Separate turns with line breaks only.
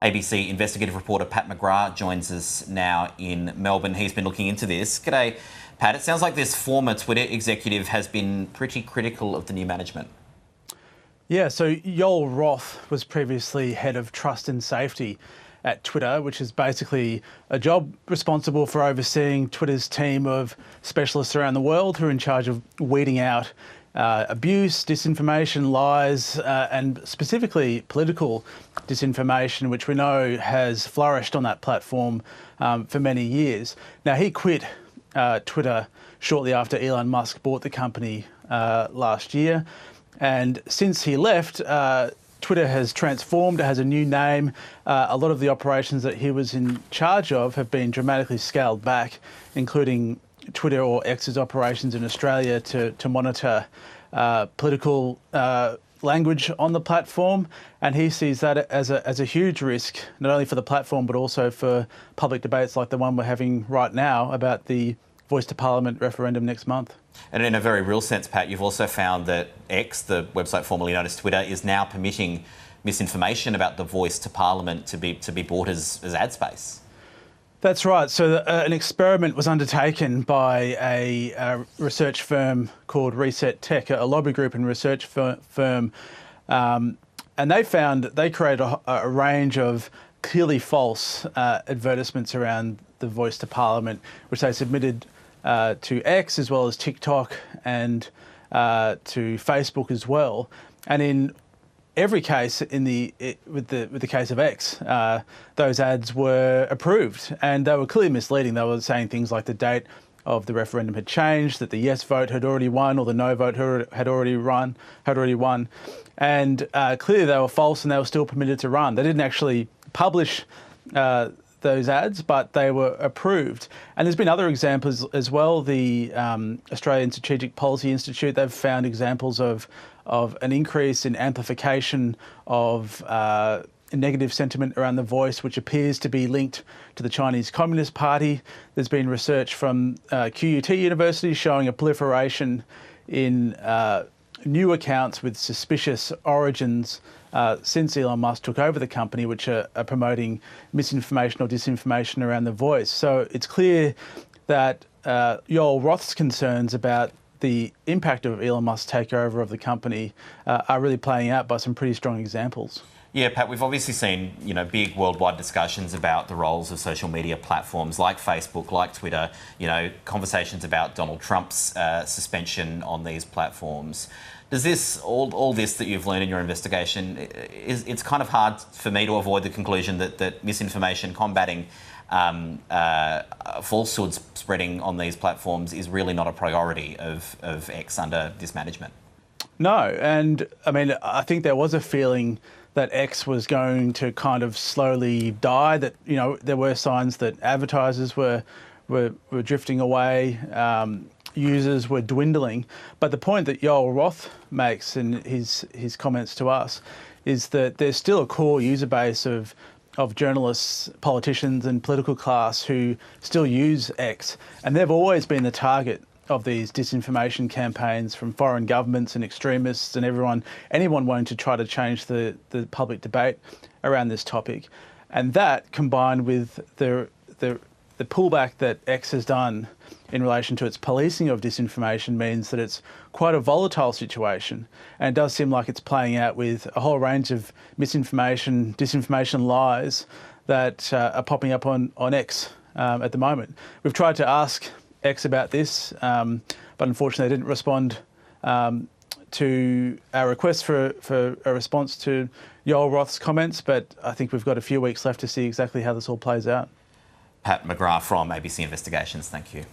ABC investigative reporter Pat McGrath joins us now in Melbourne. He's been looking into this. G'day, Pat. It sounds like this former Twitter executive has been pretty critical of the new management.
Yeah, so Yoel Roth was previously head of trust and safety at Twitter, which is basically a job responsible for overseeing Twitter's team of specialists around the world who are in charge of weeding out abuse, disinformation, lies, and specifically political disinformation, which we know has flourished on that platform for many years. Now, he quit Twitter shortly after Elon Musk bought the company last year. And since he left, Twitter has transformed, it has a new name. A lot of the operations that he was in charge of have been dramatically scaled back, including Twitter or X's operations in Australia to monitor political language on the platform. And he sees that as a huge risk, not only for the platform, but also for public debates like the one we're having right now about the Voice to Parliament referendum next month.
And in a very real sense, Pat, you've also found that X, the website formerly known as Twitter, is now permitting misinformation about the Voice to Parliament to be bought as ad space.
That's right. So an experiment was undertaken by a research firm called Reset Tech, a lobby group and research firm, and they created a range of clearly false advertisements around the Voice to Parliament, which they submitted to X as well as TikTok and to Facebook as well. And in every case, with the case of X, those ads were approved, and they were clearly misleading. They were saying things like the date of the referendum had changed, that the yes vote had already won, or the no vote had already won, and clearly they were false, and they were still permitted to run. They didn't actually publish those ads, but they were approved. And there's been other examples as well. The Australian Strategic Policy Institute, they've found examples of an increase in amplification of negative sentiment around the Voice, which appears to be linked to the Chinese Communist Party. There's been research from QUT University showing a proliferation in new accounts with suspicious origins since Elon Musk took over the company, which are promoting misinformation or disinformation around the Voice. So it's clear that Yoel Roth's concerns about the impact of Elon Musk's takeover of the company are really playing out by some pretty strong examples.
Yeah, Pat, we've obviously seen, big worldwide discussions about the roles of social media platforms like Facebook, like Twitter, conversations about Donald Trump's suspension on these platforms. Does this, all this that you've learned in your investigation, it's kind of hard for me to avoid the conclusion that misinformation, combating falsehoods spreading on these platforms is really not a priority of X under this management?
No, and I mean, I think there was a feeling that X was going to kind of slowly die, that, there were signs that advertisers were drifting away, users were dwindling. But the point that Yoel Roth makes in his comments to us is that there's still a core user base of journalists, politicians and political class who still use X, and they've always been the target of these disinformation campaigns from foreign governments and extremists and anyone wanting to try to change the public debate around this topic. And that, combined with the pullback that X has done in relation to its policing of disinformation, means that it's quite a volatile situation. And it does seem like it's playing out with a whole range of misinformation, disinformation lies that are popping up on X at the moment. We've tried to ask X about this, but unfortunately they didn't respond to our request for a response to Yoel Roth's comments. But I think we've got a few weeks left to see exactly how this all plays out.
Pat McGrath from ABC Investigations, thank you.